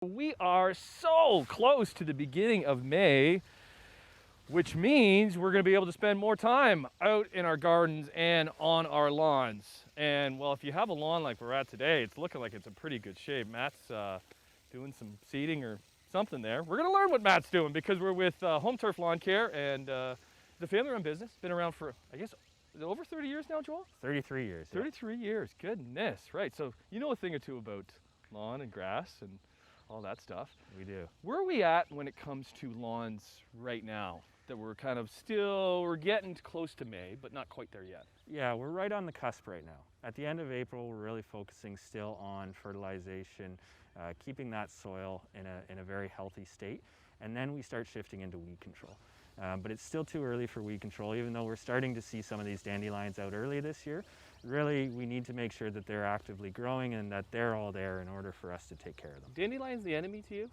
We are so close to the beginning of May, which means we're going to be able to spend more time out in our gardens and on our lawns. And well, if you have a lawn like we're at today, it's looking like it's in pretty good shape. Matt's doing some seeding or something there. We're going to learn what Matt's doing because we're with Hometurf Lawn Care, and the family-run business. Been around for, I guess, over 30 years now, Joel? 33 years. 33 years, goodness, right. So you know a thing or two about lawn and grass and all that stuff. We do. Where are we at when it comes to lawns right now? That we're kind of still, we're getting close to May, but not quite there yet. Yeah, we're right on the cusp right now. At the end of April, we're really focusing still on fertilization, keeping that soil in a very healthy state, and then we start shifting into weed control. But it's still too early for weed control, even though we're starting to see some of these dandelions out early this year. Really, we need to make sure that they're actively growing and that they're all there in order for us to take care of them. Dandelion's the enemy to you?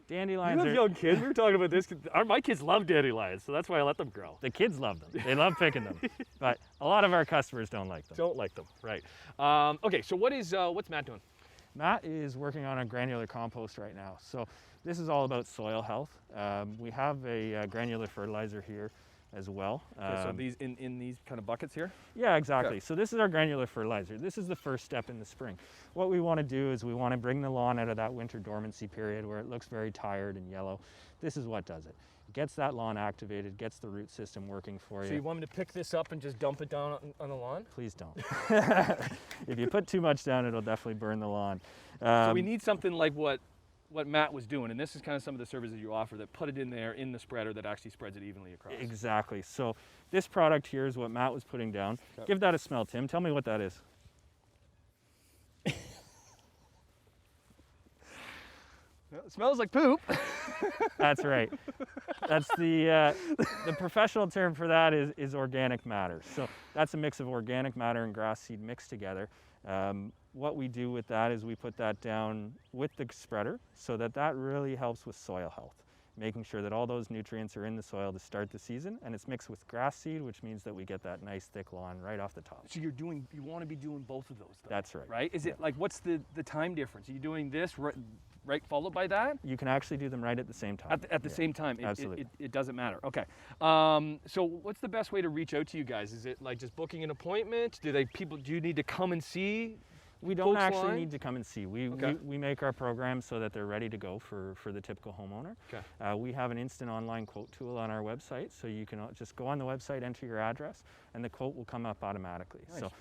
Dandelions You have young kids. We were talking about this. My kids love dandelions, so that's why I let them grow. The kids love them. They love picking them. But a lot of our customers don't like them. Don't like them, right. Okay, so what's Matt doing? Matt is working on a granular compost right now. So this is all about soil health. We have a granular fertilizer here as well. Okay, so these in these kind of buckets here? Yeah, exactly. Okay. So this is our granular fertilizer. This is the first step in the spring. What we want to do is we want to bring the lawn out of that winter dormancy period where it looks very tired and yellow. This is what does it. It gets that lawn activated, gets the root system working for you. So you want me to pick this up and just dump it down on the lawn? Please don't. If you put too much down, it'll definitely burn the lawn. So we need something like what Matt was doing, and this is kind of some of the services you offer that put it in there in the spreader that actually spreads it evenly across. Exactly. So this product here is what Matt was putting down. Okay. Give that a smell, Tim. Tell me what that is. It smells like poop. That's right. That's the professional term for that is organic matter. So that's a mix of organic matter and grass seed mixed together. What we do with that is we put that down with the spreader so that really helps with soil health, making sure that all those nutrients are in the soil to start the season, and it's mixed with grass seed, which means that we get that nice thick lawn right off the top. So you want to be doing both of those, though. That's right. Right? Is it like, what's the time difference? Are you doing this right followed by that? You can actually do them right at the same time. At the same time? Absolutely. It doesn't matter. Okay. So what's the best way to reach out to you guys? Is it like just booking an appointment? Do you need to come and see? We don't actually line? need to come and see. We make our programs so that they're ready to go for the typical homeowner. Okay. We have an instant online quote tool on our website, so you can just go on the website, enter your address, and the quote will come up automatically. Nice. So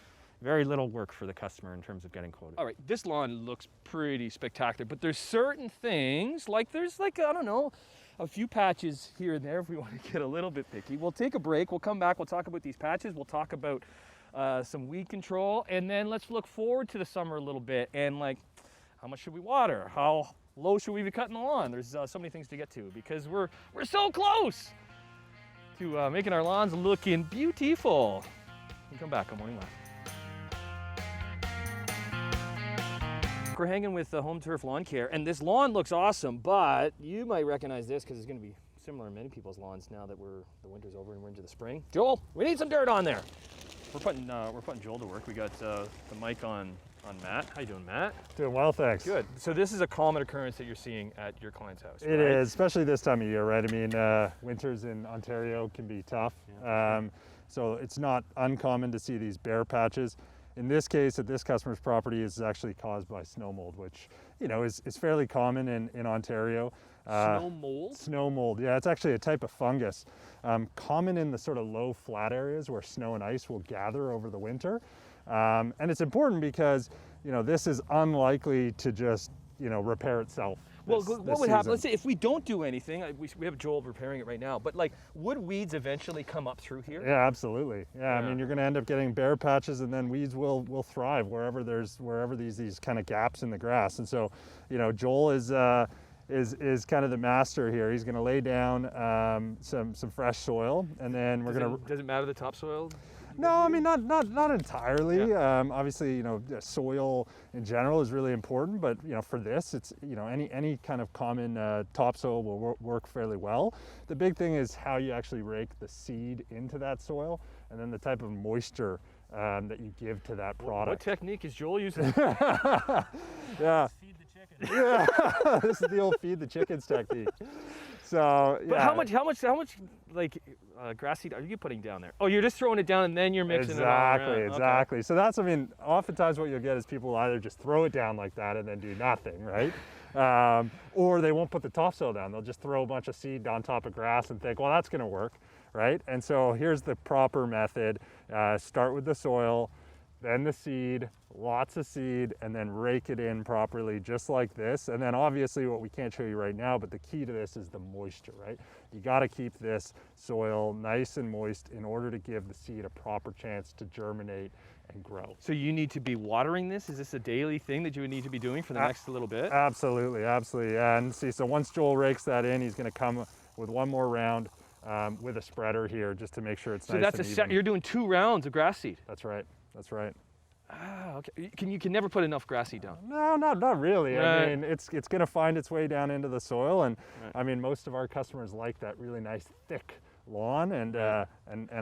very little work for the customer in terms of getting quoted. All right, this lawn looks pretty spectacular, but there's certain things, like there's like, I don't know, a few patches here and there if we want to get a little bit picky. We'll take a break, we'll come back, we'll talk about these patches, we'll talk about some weed control, and then let's look forward to the summer a little bit and like, how much should we water? How low should we be cutting the lawn? There's so many things to get to because we're so close to making our lawns looking beautiful. We'll come back on Morning Laugh. We're hanging with the Hometurf Lawn Care, and this lawn looks awesome, but you might recognize this because it's going to be similar in many people's lawns now that the winter's over and we're into the spring. Joel, we need some dirt on there. We're putting Joel to work. We got the mic on Matt. How you doing, Matt? Doing well, thanks. Good. So this is a common occurrence that you're seeing at your client's house. It is, especially this time of year, right? I mean, winters in Ontario can be tough. Yeah. So it's not uncommon to see these bare patches. In this case, at this customer's property, is actually caused by snow mold, which, you know, is fairly common in Ontario. Snow mold? Snow mold, yeah, it's actually a type of fungus. Common in the sort of low flat areas where snow and ice will gather over the winter. And it's important because, you know, this is unlikely to just, you know, repair itself. Well, what would happen? Let's say if we don't do anything, we have Joel repairing it right now, but like, would weeds eventually come up through here? Yeah, absolutely. Yeah, I mean, you're going to end up getting bare patches, and then weeds will thrive wherever these kind of gaps in the grass. And so, you know, Joel is kind of the master here. He's going to lay down some fresh soil, and then we're going to. Does it matter the topsoil? No, I mean not entirely. Yeah. Obviously, you know, soil in general is really important, but you know, for this, it's, you know, any kind of common topsoil will work fairly well. The big thing is how you actually rake the seed into that soil, and then the type of moisture that you give to that product. What technique is Joel using? Yeah. Feed the chicken. chickens. Yeah, this is the old feed the chickens technique. So, yeah. But how much like grass seed are you putting down there? Oh, you're just throwing it down and then you're mixing it all around. Exactly. So that's, I mean, oftentimes what you'll get is people will either just throw it down like that and then do nothing, right? Or they won't put the topsoil down. They'll just throw a bunch of seed on top of grass and think, well, that's going to work, right? And so here's the proper method. Start with the soil, then the seed, lots of seed, and then rake it in properly just like this. And then obviously what we can't show you right now, but the key to this is the moisture, right? You got to keep this soil nice and moist in order to give the seed a proper chance to germinate and grow. So you need to be watering this? Is this a daily thing that you would need to be doing for the next little bit? Absolutely. And see, so once Joel rakes that in, he's going to come with one more round with a spreader here just to make sure it's nice and even. You're doing 2 rounds of grass seed. That's right. Ah, okay. You can never put enough grass seed down. No, not really. Right. I mean, it's going to find its way down into the soil, and Right. I mean, most of our customers like that really nice thick lawn, and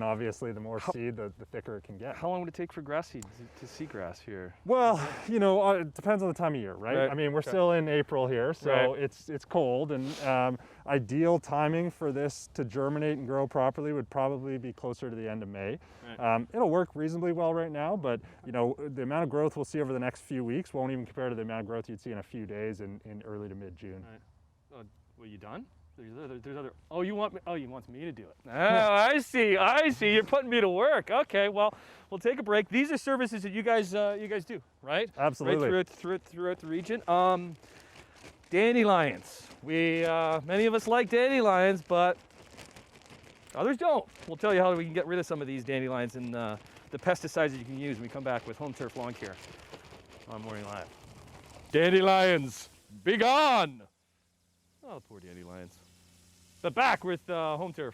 obviously the more seed, the thicker it can get. How long would it take for grass seed to see grass here? Well, you know, it depends on the time of year, right? Right. I mean, we're Okay. still in April here, so Right. it's cold, and ideal timing for this to germinate and grow properly would probably be closer to the end of May. Right. It'll work reasonably well right now, but you know, the amount of growth we'll see over the next few weeks won't even compare to the amount of growth you'd see in a few days in early to mid-June. Right. Were you done? There's other. Oh, you want me? Oh, you want me to do it? Oh, I see. You're putting me to work. Okay. Well, we'll take a break. These are services that you guys do, right? Absolutely. Right throughout the region. Dandelions. Many of us like dandelions, but others don't. We'll tell you how we can get rid of some of these dandelions and the pesticides that you can use when we come back with Hometurf Lawn Care on Morning Live. Dandelions, be gone! Oh, poor dandelions. But back with Hometurf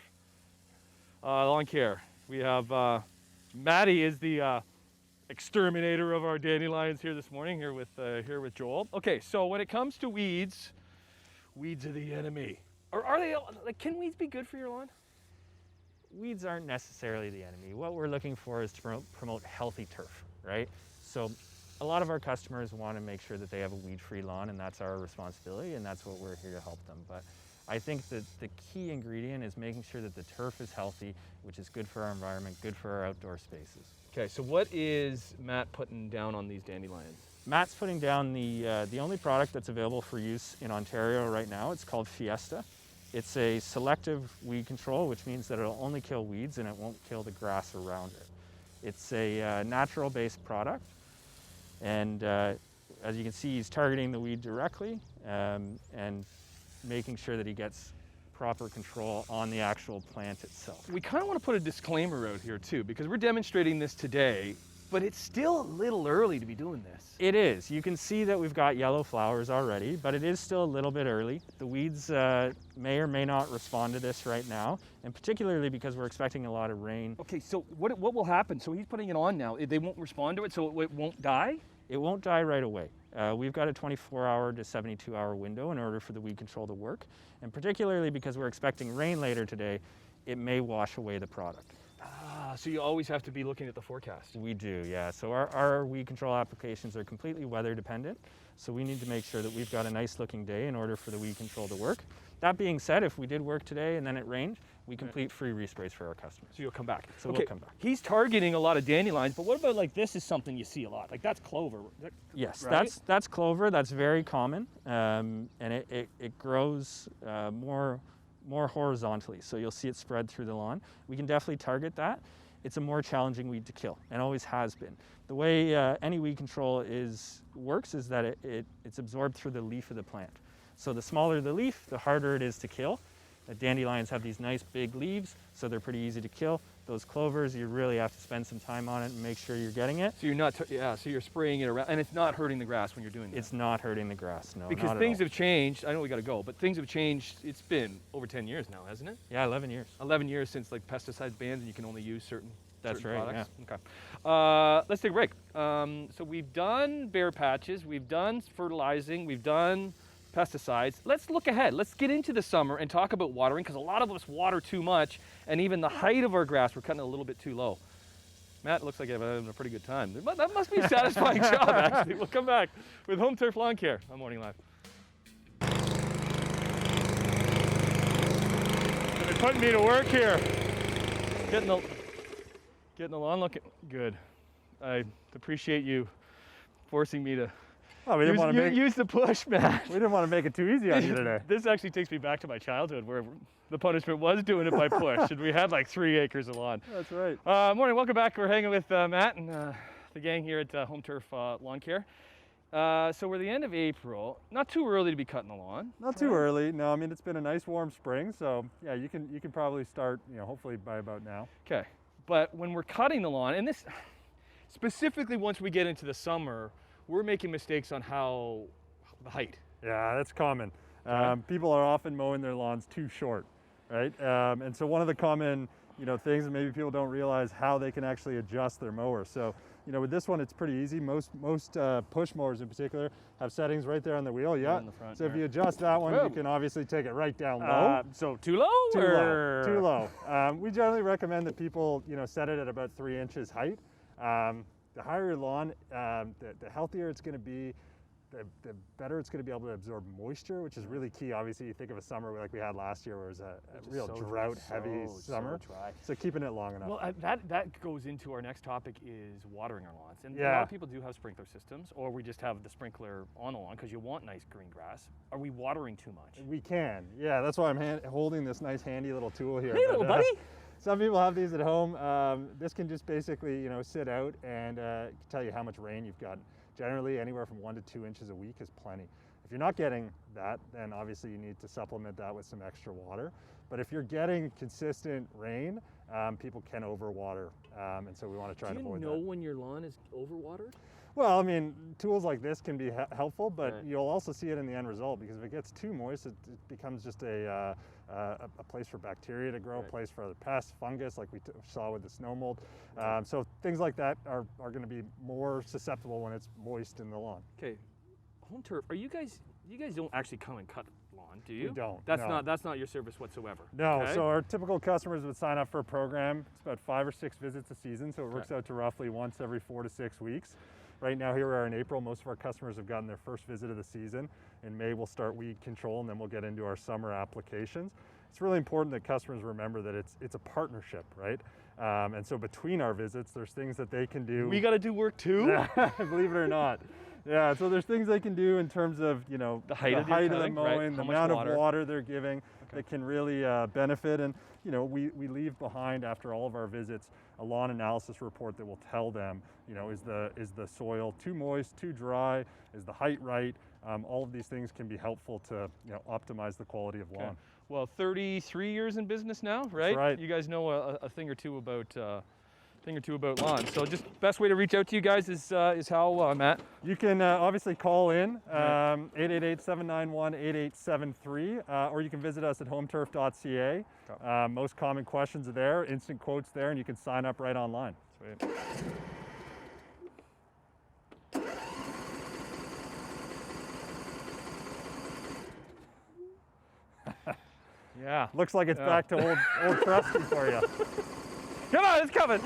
Lawn Care. We have Maddie is the exterminator of our dandelions here this morning, here with Joel. Okay, so when it comes to weeds are the enemy. Or are they? Like, can weeds be good for your lawn? Weeds aren't necessarily the enemy. What we're looking for is to promote healthy turf, right? So a lot of our customers want to make sure that they have a weed-free lawn, and that's our responsibility, and that's what we're here to help them. But I think that the key ingredient is making sure that the turf is healthy, which is good for our environment, good for our outdoor spaces. Okay, so what is Matt putting down on these dandelions? Matt's putting down the only product that's available for use in Ontario right now. It's called Fiesta. It's a selective weed control, which means that it'll only kill weeds and it won't kill the grass around it. It's a natural-based product, and as you can see, he's targeting the weed directly and making sure that he gets proper control on the actual plant itself. We kind of want to put a disclaimer out here too, because we're demonstrating this today, but it's still a little early to be doing this. It is. You can see that we've got yellow flowers already, but it is still a little bit early. The weeds may or may not respond to this right now, and particularly because we're expecting a lot of rain. Okay, so what will happen? So he's putting it on now. They won't respond to it, so it won't die? It won't die right away. We've got a 24-hour to 72-hour window in order for the weed control to work, and particularly because we're expecting rain later today, it may wash away the product. Ah, so you always have to be looking at the forecast. We do, yeah. So our weed control applications are completely weather dependent, so we need to make sure that we've got a nice looking day in order for the weed control to work. That being said, if we did work today and then it rained, we complete free resprays for our customers. So you'll come back. So okay, we'll come back. He's targeting a lot of dandelions, but what about like this is something you see a lot? Like that's clover. Yes, right? that's clover. That's very common, and it grows more horizontally. So you'll see it spread through the lawn. We can definitely target that. It's a more challenging weed to kill, and always has been. The way any weed control works is that it's absorbed through the leaf of the plant. So the smaller the leaf, the harder it is to kill. Dandelions have these nice big leaves, so they're pretty easy to kill. Those clovers, you really have to spend some time on it and make sure you're getting it. So you're not, so you're spraying it around, and it's not hurting the grass when you're doing that. It's not hurting the grass, no. Because not at things all. have changed. I know we got to go, but things have changed. It's been over 10 years now, hasn't it? Yeah, 11 years. 11 years since like pesticides banned, and you can only use certain. That's certain right, products. Yeah. Okay. Let's take a break. So we've done bare patches, we've done fertilizing, we've done pesticides. Let's look ahead. Let's get into the summer and talk about watering, because a lot of us water too much, and even the height of our grass, we're cutting it a little bit too low. Matt looks like he's having a pretty good time. That must be a satisfying job, actually. We'll come back with Hometurf Lawn Care on Morning Live. They're putting me to work here. Getting the lawn looking good. I appreciate you forcing me to Well, we didn't want to use the push, Matt. we didn't want to make it too easy on you today. This actually takes me back to my childhood where the punishment was doing it by push, and we had like 3 acres of lawn. That's right. Morning, welcome back. We're hanging with Matt and the gang here at Hometurf Lawn Care. So we're the end of April. Not too early to be cutting the lawn. Not too early. No, I mean it's been a nice warm spring, so yeah, you can probably start, hopefully by about now. Okay, but when we're cutting the lawn, and this specifically once we get into the summer, we're making mistakes on how the height. Yeah, that's common. Okay. People are often mowing their lawns too short, right? And so one of the common, things that maybe people don't realize how they can actually adjust their mower. So, with this one, it's pretty easy. Most push mowers in particular have settings right there on the wheel. Yeah. in the front, So if yeah. you adjust that one, Whoa. you can obviously take it right down low. So too low? Too or? low. Too low. We generally recommend that people, set it at about 3 inches height. The higher your lawn, the healthier it's going to be, the better it's going to be able to absorb moisture, which is really key. Obviously, you think of a summer like we had last year, where it was a real drought-heavy summer. So dry. So keeping it long enough. Well, that goes into our next topic is watering our lawns. And a lot of people do have sprinkler systems, or we just have the sprinkler on the lawn because you want nice green grass. Are we watering too much? We can. Yeah, that's why I'm holding this nice handy little tool here. Hey, little buddy. Some people have these at home. This can just basically, sit out and tell you how much rain you've got. Generally, anywhere from 1 to 2 inches a week is plenty. If you're not getting that, then obviously you need to supplement that with some extra water. But if you're getting consistent rain, people can overwater, and so we want to try to avoid that. Do you know when your lawn is overwatered? Well, I mean, tools like this can be helpful, but Right. you'll also see it in the end result, because if it gets too moist, it becomes just a place for bacteria to grow, a place for other pests, fungus, like we saw with the snow mold. So things like that are going to be more susceptible when it's moist in the lawn. Okay, Hometurf, you guys don't actually come and cut lawn, do you? We don't. That's no. that's not your service whatsoever. No, okay? so our typical customers would sign up for a program. It's about 5 or 6 visits a season, so it works out to roughly once every 4 to 6 weeks. Right now, here we are in April. Most of our customers have gotten their first visit of the season. In May, we'll start weed control, and then we'll get into our summer applications. It's really important that customers remember that it's a partnership, right? And so between our visits, there's things that they can do. We got to do work too? Believe it or not. Yeah, so there's things they can do in terms of, the height of the the cutting, mowing, right? the How much amount water? of water they're giving that can really benefit. And, we leave behind after all of our visits a lawn analysis report that will tell them, is the soil too moist, too dry, is the height right? All of these things can be helpful to, optimize the quality of lawn. Okay. Well, 33 years in business now, right? right. You guys know a thing or two about lawn. So just best way to reach out to you guys is how, Matt? You can obviously call in 888-791-8873, or you can visit us at hometurf.ca. Most common questions are there, instant quotes there, and you can sign up right online. Sweet. Yeah. Looks like it's back to old trusty for you. Come on, it's coming.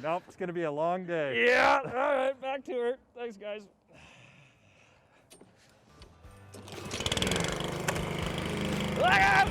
Nope, it's going to be a long day. Yeah. All right, back to her. Thanks, guys. Look out!